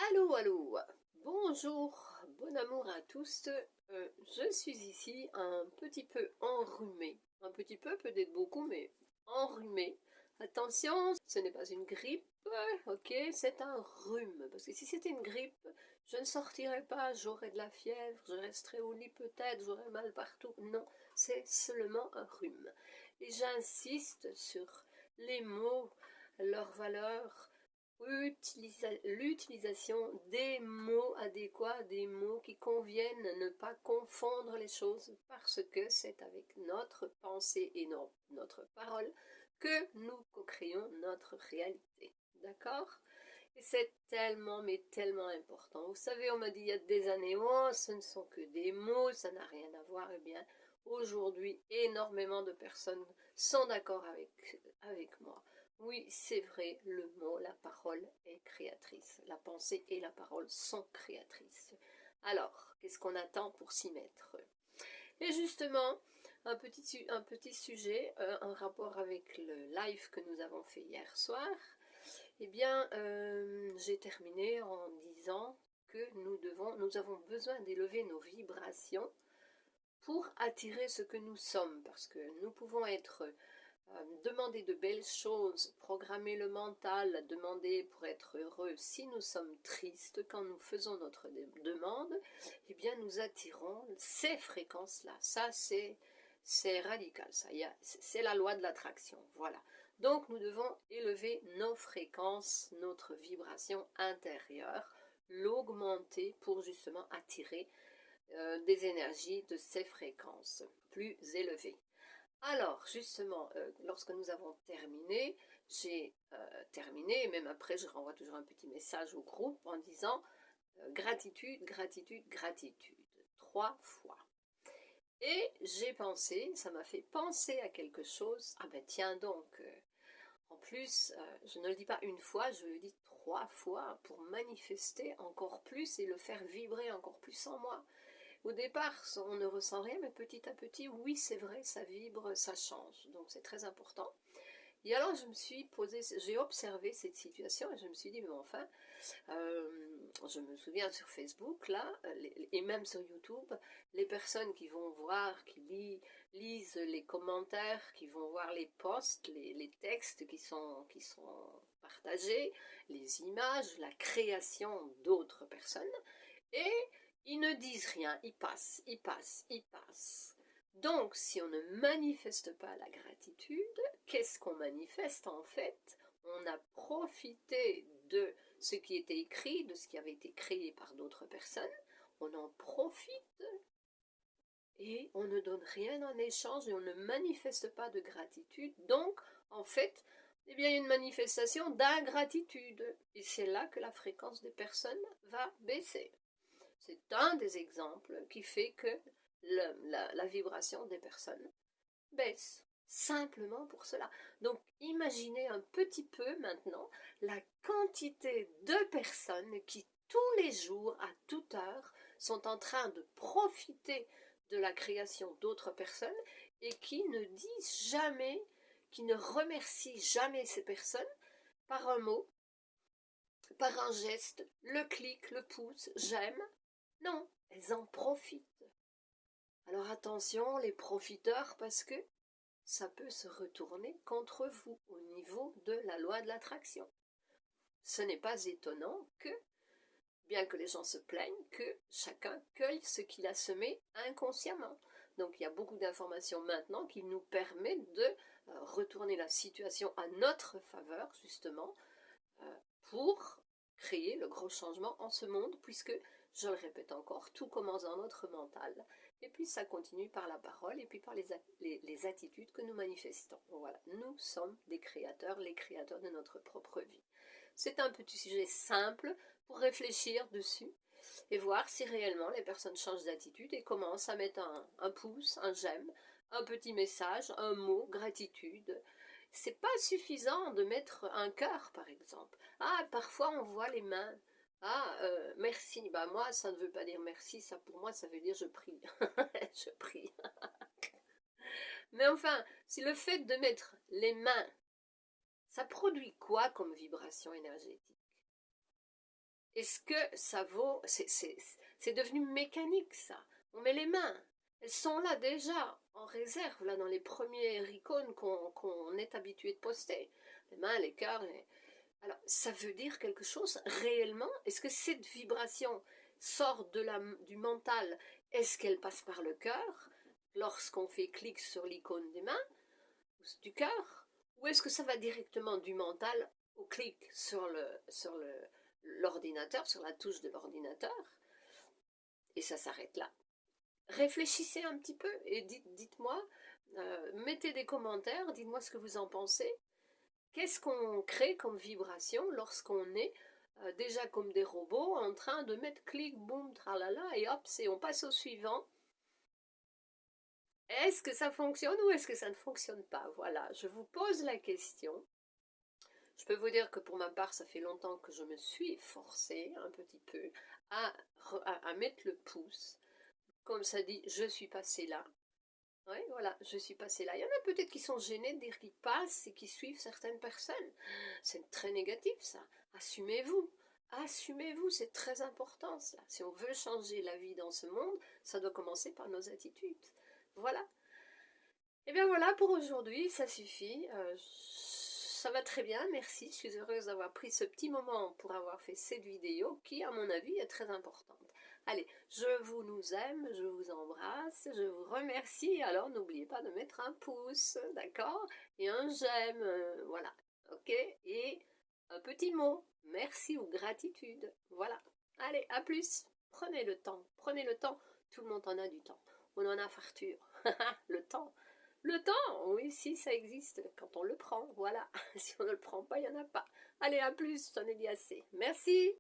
Allô, allô, bonjour, bon amour à tous. Je suis ici un petit peu enrhumée. Un petit peu, peut-être beaucoup, mais enrhumée. Attention, ce n'est pas une grippe, ok, c'est un rhume. Parce que si c'était une grippe, je ne sortirais pas, j'aurais de la fièvre, je resterais au lit peut-être, j'aurais mal partout. Non, c'est seulement un rhume. Et j'insiste sur les mots, leurs valeurs, l'utilisation des mots adéquats, des mots qui conviennent, ne pas confondre les choses, parce que c'est avec notre pensée et notre parole que nous co-créons notre réalité. D'accord? Et c'est tellement, mais tellement important. Vous savez, on m'a dit il y a des années, oh, ce ne sont que des mots, ça n'a rien à voir. Eh bien, aujourd'hui, énormément de personnes sont d'accord avec moi. Oui, c'est vrai, le mot, la parole est créatrice. La pensée et la parole sont créatrices. Alors, qu'est-ce qu'on attend pour s'y mettre? Et justement, un petit sujet, un rapport avec le live que nous avons fait hier soir. Eh bien, j'ai terminé en disant que nous avons besoin d'élever nos vibrations pour attirer ce que nous sommes, parce que nous pouvons être demander de belles choses, programmer le mental, demander pour être heureux. Si nous sommes tristes quand nous faisons notre demande, eh bien nous attirons ces fréquences-là. Ça, c'est radical, ça. C'est la loi de l'attraction. Voilà. Donc nous devons élever nos fréquences, notre vibration intérieure, l'augmenter pour justement attirer des énergies de ces fréquences plus élevées. Alors, justement, lorsque nous avons terminé, j'ai terminé, et même après, je renvoie toujours un petit message au groupe en disant gratitude, gratitude, gratitude, 3 fois. Et j'ai pensé, ça m'a fait penser à quelque chose. Ah ben tiens donc, en plus, je ne le dis pas une fois, je le dis 3 fois pour manifester encore plus et le faire vibrer encore plus en moi. Au départ, on ne ressent rien, mais petit à petit, oui, c'est vrai, ça vibre, ça change. Donc c'est très important. Et alors je me suis posé, j'ai observé cette situation et je me suis dit, mais enfin, je me souviens sur Facebook, là, et même sur YouTube, les personnes qui vont voir, lisent les commentaires, qui vont voir les posts, les textes qui sont partagés, les images, la création d'autres personnes, et ils ne disent rien, ils passent, ils passent, ils passent. Donc, si on ne manifeste pas la gratitude, qu'est-ce qu'on manifeste en fait? On a profité de ce qui était écrit, de ce qui avait été créé par d'autres personnes, on en profite et on ne donne rien en échange et on ne manifeste pas de gratitude. Donc, en fait, eh bien, il y a une manifestation d'ingratitude. Et c'est là que la fréquence des personnes va baisser. C'est un des exemples qui fait que la vibration des personnes baisse. Simplement pour cela. Donc imaginez un petit peu maintenant la quantité de personnes qui tous les jours, à toute heure, sont en train de profiter de la création d'autres personnes et qui ne disent jamais, qui ne remercient jamais ces personnes par un mot, par un geste, le clic, le pouce, j'aime. Non, elles en profitent. Alors attention les profiteurs parce que ça peut se retourner contre vous au niveau de la loi de l'attraction. Ce n'est pas étonnant que, bien que les gens se plaignent, que chacun cueille ce qu'il a semé inconsciemment. Donc il y a beaucoup d'informations maintenant qui nous permettent de retourner la situation à notre faveur, justement, pour créer le gros changement en ce monde, puisque, je le répète encore, tout commence dans notre mental, et puis ça continue par la parole, et puis par les attitudes que nous manifestons. Voilà, nous sommes des créateurs, les créateurs de notre propre vie. C'est un petit sujet simple pour réfléchir dessus, et voir si réellement les personnes changent d'attitude et commencent à mettre un pouce, un j'aime, un petit message, un mot, gratitude. C'est pas suffisant de mettre un cœur, par exemple. Ah, parfois on voit les mains. Ah, merci. Bah moi, ça ne veut pas dire merci. Ça, pour moi, ça veut dire je prie. Je prie. Mais enfin, si le fait de mettre les mains, ça produit quoi comme vibration énergétique? Est-ce que ça vaut... C'est devenu mécanique, ça. On met les mains. Elles sont là déjà, en réserve, là, dans les premières icônes qu'on est habitué de poster. Les mains, les cœurs. Alors, ça veut dire quelque chose réellement? Est-ce que cette vibration sort du mental? Est-ce qu'elle passe par le cœur lorsqu'on fait clic sur l'icône des mains, du cœur? Ou est-ce que ça va directement du mental au clic sur l'ordinateur, sur la touche de l'ordinateur? Et ça s'arrête là. Réfléchissez un petit peu et dites-moi, mettez des commentaires, dites-moi ce que vous en pensez. Qu'est-ce qu'on crée comme vibration lorsqu'on est déjà comme des robots en train de mettre clic, boum, tralala, et hop, on passe au suivant. Est-ce que ça fonctionne ou est-ce que ça ne fonctionne pas? Voilà, je vous pose la question. Je peux vous dire que pour ma part, ça fait longtemps que je me suis forcée un petit peu à mettre le pouce. Comme ça dit, je suis passée là. Oui, voilà, je suis passée là. Il y en a peut-être qui sont gênés de dire qu'ils passent et qui suivent certaines personnes. C'est très négatif, ça. Assumez-vous. Assumez-vous, c'est très important, ça. Si on veut changer la vie dans ce monde, ça doit commencer par nos attitudes. Voilà. Et bien voilà pour aujourd'hui, ça suffit. Ça va très bien, merci. Je suis heureuse d'avoir pris ce petit moment pour avoir fait cette vidéo qui, à mon avis, est très importante. Allez, nous aime, je vous embrasse, je vous remercie. Alors n'oubliez pas de mettre un pouce, d'accord? Et un j'aime, voilà. Ok? Et un petit mot, merci ou gratitude. Voilà. Allez, à plus. Prenez le temps, prenez le temps. Tout le monde en a du temps. On en a farture. Le temps. Le temps, oui, si ça existe, quand on le prend, voilà. Si on ne le prend pas, il n'y en a pas. Allez, à plus, j'en ai dit assez. Merci.